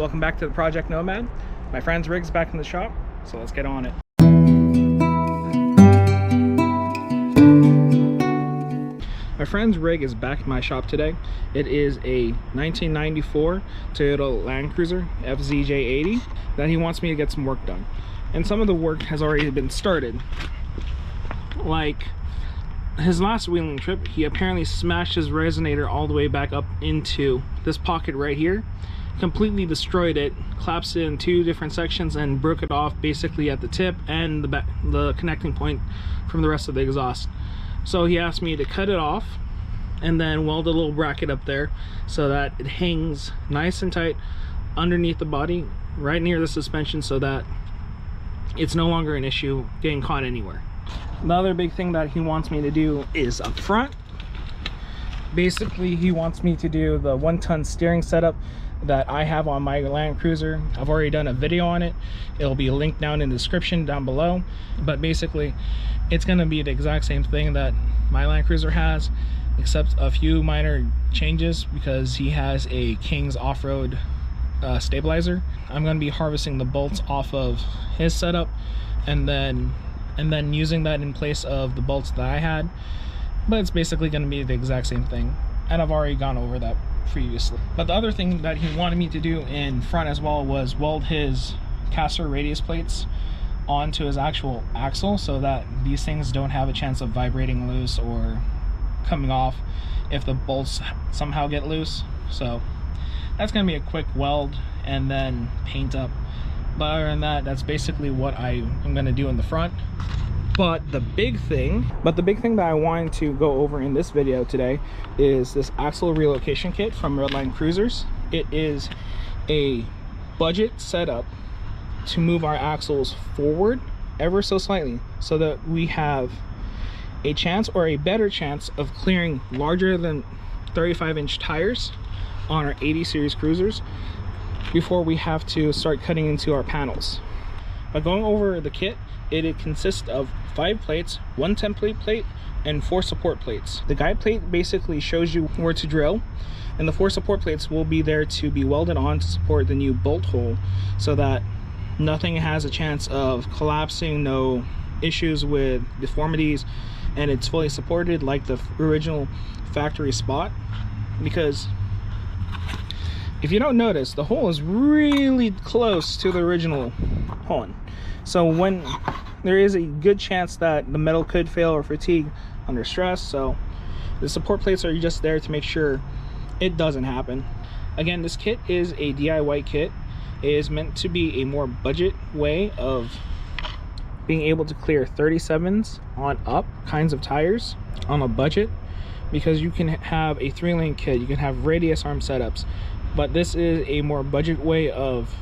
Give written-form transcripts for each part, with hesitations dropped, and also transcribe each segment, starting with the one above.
welcome back to the Project Nomad. My friend's rig's back in the shop, so let's get on it. My friend's rig is back in my shop today. It is a 1994 Toyota Land Cruiser FZJ80 that he wants me to get some work done. And some of the work has already been started. Like his last wheeling trip, he apparently smashed his resonator all the way back up into this pocket right here, completely destroyed it, collapsed it in two different sections, and broke it off basically at the tip and the connecting point from the rest of the exhaust. So he asked me to cut it off and then weld a little bracket up there so that it hangs nice and tight underneath the body right near the suspension, so that it's no longer an issue getting caught anywhere. The other big thing that he wants me to do is up front. Basically, he wants me to do the 1-ton steering setup that I have on my Land Cruiser. I've already done a video on it. It'll be linked down in the description down below. But basically, it's going to be the exact same thing that my Land Cruiser has, except a few minor changes because he has a King's off-road stabilizer. I'm going to be harvesting the bolts off of his setup and then using that in place of the bolts that I had. But it's basically going to be the exact same thing, and I've already gone over that previously. But the other thing that he wanted me to do in front as well was weld his caster radius plates onto his actual axle so that these things don't have a chance of vibrating loose or coming off if the bolts somehow get loose. So that's going to be a quick weld and then paint up. But other than that, that's basically what I'm going to do in the front. But the big thing that I wanted to go over in this video today is this axle relocation kit from Redline Cruisers. It is a budget setup to move our axles forward ever so slightly so that we have a chance, or a better chance, of clearing larger than 35-inch tires on our 80 series cruisers before we have to start cutting into our panels. By going over the kit, it consists of 5 plates, 1 template plate, and 4 support plates. The guide plate basically shows you where to drill, and the 4 support plates will be there to be welded on to support the new bolt hole so that nothing has a chance of collapsing, no issues with deformities, and it's fully supported like the original factory spot. Because if you don't notice, the hole is really close to the original hole. So when there is a good chance that the metal could fail or fatigue under stress, so the support plates are just there to make sure it doesn't happen. Again, this kit is a DIY kit. It is meant to be a more budget way of being able to clear 37s on up kinds of tires on a budget, because you can have a 3-lane kit, you can have radius arm setups, but this is a more budget way of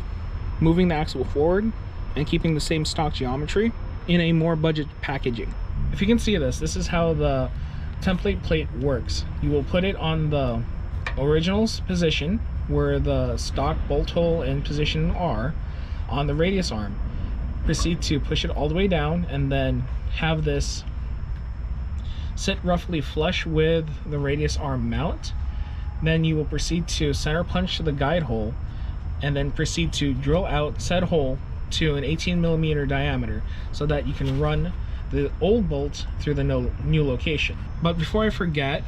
moving the axle forward and keeping the same stock geometry in a more budget packaging. If you can see this is how the template plate works. You will put it on the original's position where the stock bolt hole and position are on the radius arm. Proceed to push it all the way down and then have this sit roughly flush with the radius arm mount. Then you will proceed to center punch the guide hole and then proceed to drill out said hole to an 18mm diameter so that you can run the old bolt through the new location. But before I forget,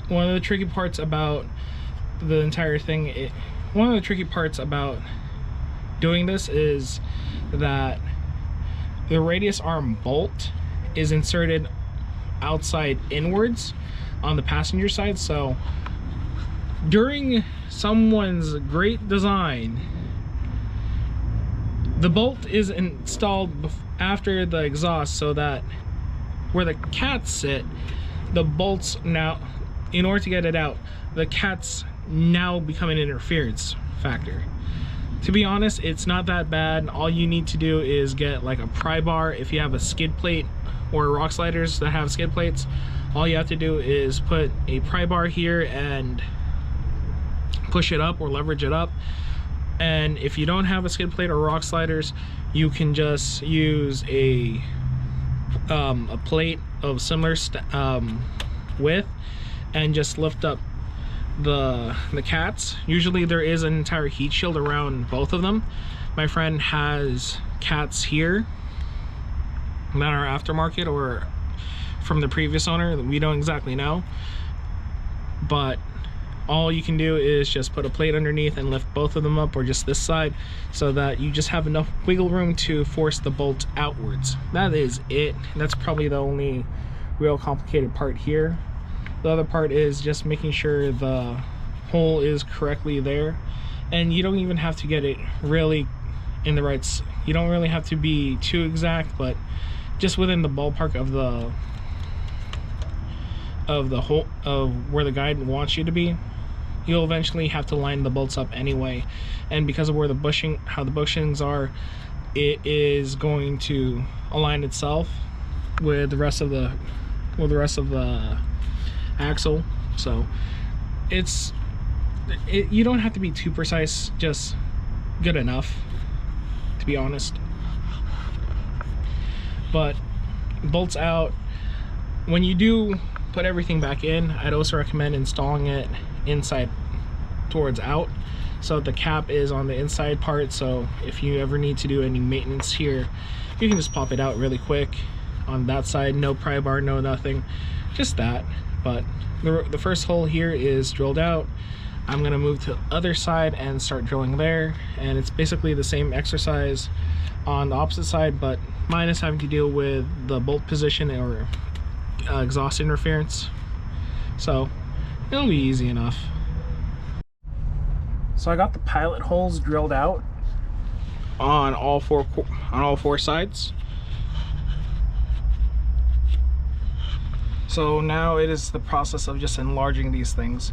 one of the tricky parts about the entire thing, one of the tricky parts about doing this is that the radius arm bolt is inserted outside inwards on the passenger side. So during someone's great design, the bolt is installed after the exhaust so that where the cats sit, the bolts now, in order to get it out, the cats now become an interference factor. To be honest, it's not that bad. All you need to do is get like a pry bar. If you have a skid plate or rock sliders that have skid plates, all you have to do is put a pry bar here and push it up or leverage it up. And if you don't have a skid plate or rock sliders, you can just use a plate of similar width and just lift up the cats, usually there is an entire heat shield around both of them. My friend has cats here that are aftermarket or from the previous owner. We don't exactly know, but all you can do is just put a plate underneath and lift both of them up, or just this side, so that you just have enough wiggle room to force the bolt outwards. That is it. That's probably the only real complicated part here. The other part is just making sure the hole is correctly there, and you don't even have to get it really in the right, you don't really have to be too exact, but just within the ballpark of the hole of where the guide wants you to be. You'll eventually have to line the bolts up anyway, and because of where the bushing, how the bushings are, it is going to align itself with the rest of the axle. So you don't have to be too precise, just good enough, to be honest. But bolts out, when you do put everything back in, I'd also recommend installing it inside towards out, so the cap is on the inside part, so if you ever need to do any maintenance here, you can just pop it out really quick on that side. No pry bar, no nothing, just that. But the first hole here is drilled out. I'm gonna move to the other side and start drilling there, and it's basically the same exercise on the opposite side, but minus having to deal with the bolt position or exhaust interference. So it'll be easy enough. So I got the pilot holes drilled out on all four sides. So now it is the process of just enlarging these things.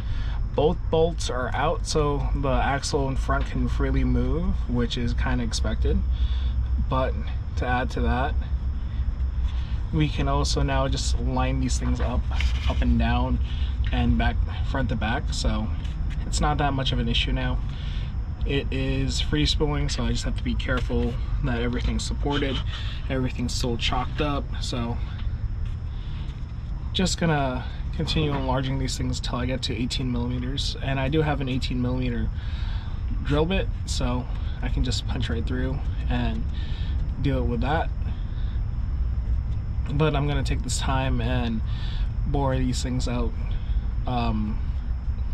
Both bolts are out, so the axle in front can freely move, which is kind of expected. But to add to that, we can also now just line these things up and down and back, front to back, so it's not that much of an issue now. It is free spooling, so I just have to be careful that everything's supported, everything's still chalked up. So just gonna continue enlarging these things till I get to 18 millimeters, and I do have an 18 millimeter drill bit, so I can just punch right through and do it with that. But I'm gonna take this time and bore these things out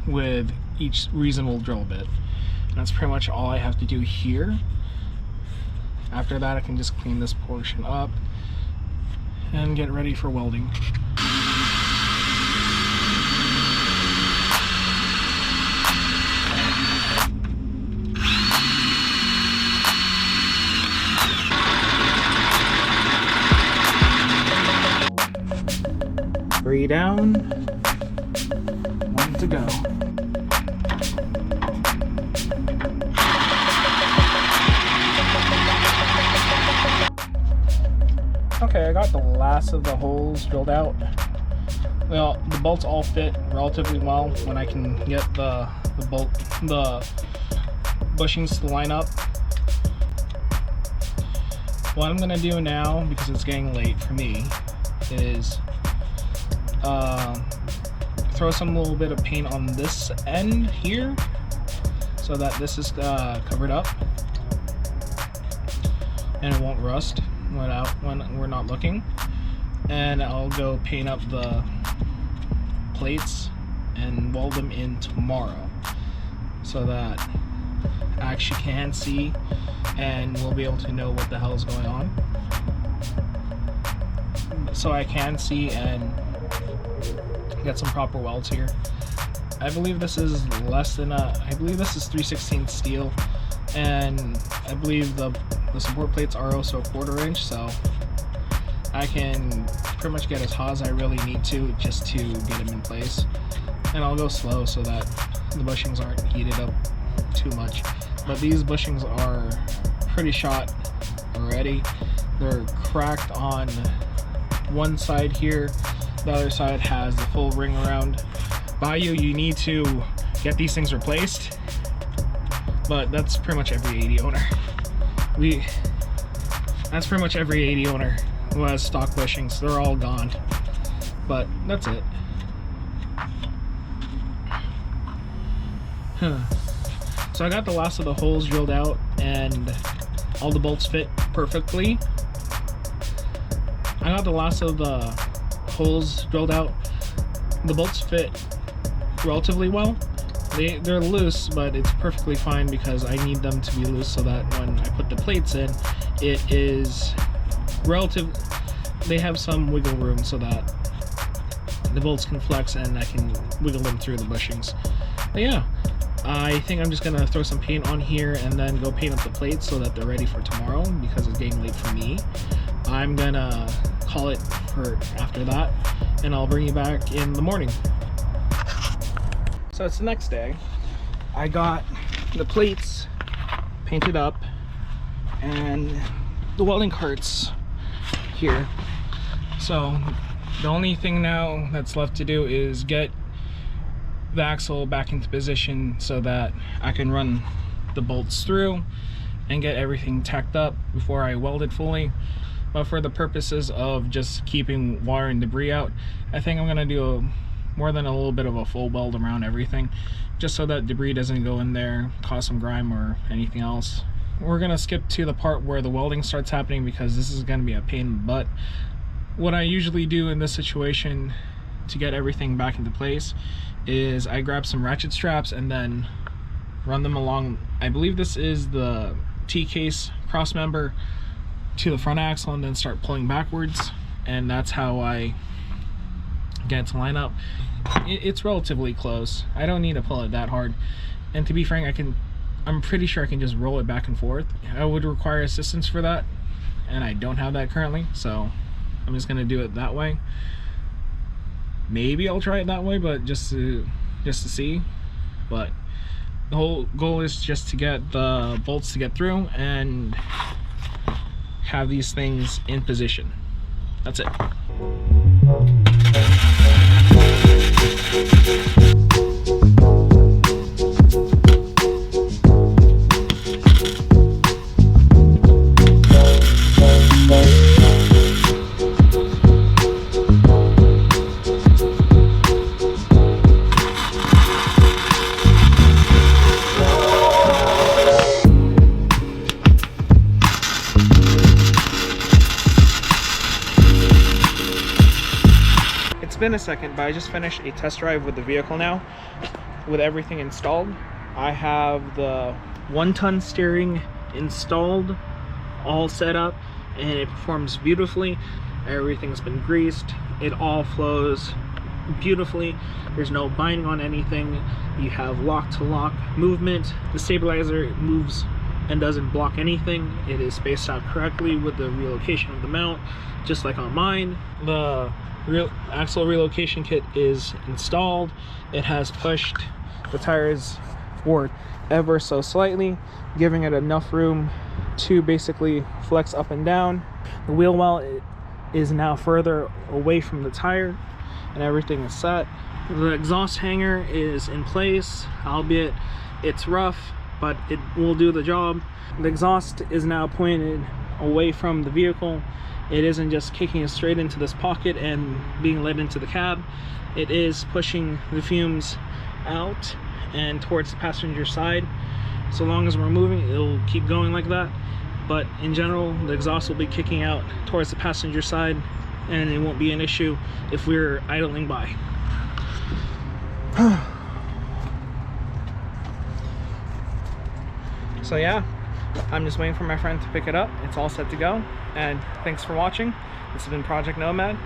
with each reasonable drill bit. And that's pretty much all I have to do here. After that, I can just clean this portion up and get ready for welding. Three down, one to go. Okay, I got the last of the holes drilled out. Well, the bolts all fit relatively well when I can get the bushings to line up. What I'm gonna do now, because it's getting late for me, is throw some little bit of paint on this end here so that this is covered up and it won't rust when we're not looking. And I'll go paint up the plates and weld them in tomorrow so that I actually can see and we'll be able to know what the hell is going on. So I can see and get some proper welds here. I believe this is less than I believe this is 3/16 steel, and I believe the support plates are also 1/4 inch, so I can pretty much get as hot as I really need to just to get them in place. And I'll go slow so that the bushings aren't heated up too much. But these bushings are pretty shot already. They're cracked on one side here. The other side has the full ring around. By you need to get these things replaced, but that's pretty much every 80 owner. That's pretty much every 80 owner who has stock bushings. They're all gone, but that's it. So I got the last of the holes drilled out and all the bolts fit perfectly. I got the last of the holes drilled out. The bolts fit relatively well. They're loose, but it's perfectly fine because I need them to be loose so that when I put the plates in, it is relative. They have some wiggle room so that the bolts can flex and I can wiggle them through the bushings. But yeah, I think I'm just gonna throw some paint on here and then go paint up the plates so that they're ready for tomorrow because it's getting late for me. I'm gonna call it for after that and I'll bring you back in the morning. So it's the next day. I got the plates painted up and the welding carts here. So the only thing now that's left to do is get the axle back into position so that I can run the bolts through and get everything tacked up before I weld it fully. But for the purposes of just keeping water and debris out, I think I'm gonna do more than a little bit of a full weld around everything, just so that debris doesn't go in there, cause some grime or anything else. We're gonna skip to the part where the welding starts happening because this is gonna be a pain in the butt. What I usually do in this situation to get everything back into place is I grab some ratchet straps and then run them along. I believe this is the T-case cross member to the front axle and then start pulling backwards, and that's how I get it to line up. It's relatively close. I don't need to pull it that hard, and to be frank, I'm pretty sure I can just roll it back and forth. I would require assistance for that, and I don't have that currently, so I'm just gonna do it that way. Maybe I'll try it that way, but just to see. But the whole goal is just to get the bolts to get through and have these things in position. That's it. It's been a second, but I just finished a test drive with the vehicle now, with everything installed. I have the 1-ton steering installed, all set up, and it performs beautifully. Everything's been greased. It all flows beautifully. There's no binding on anything. You have lock-to-lock movement. The stabilizer moves and doesn't block anything. It is spaced out correctly with the relocation of the mount, just like on mine. The axle relocation kit is installed. It has pushed the tires forward ever so slightly, giving it enough room to basically flex up and down. The wheel well is now further away from the tire and everything is set. The exhaust hanger is in place, albeit it's rough, but it will do the job. The exhaust is now pointed away from the vehicle. It isn't just kicking it straight into this pocket and being let into the cab. It is pushing the fumes out and towards the passenger side. So long as we're moving, it'll keep going like that. But in general, the exhaust will be kicking out towards the passenger side, and it won't be an issue if we're idling by. So yeah, I'm just waiting for my friend to pick it up. It's all set to go. And thanks for watching. This has been Project Nomad.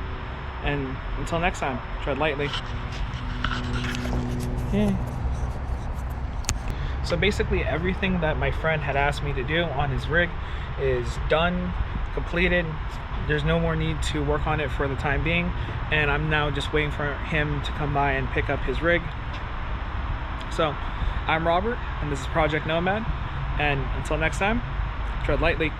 And until next time, tread lightly. Yeah. So basically everything that my friend had asked me to do on his rig is done, completed. There's no more need to work on it for the time being. And I'm now just waiting for him to come by and pick up his rig. So I'm Robert, and this is Project Nomad. And until next time, tread lightly.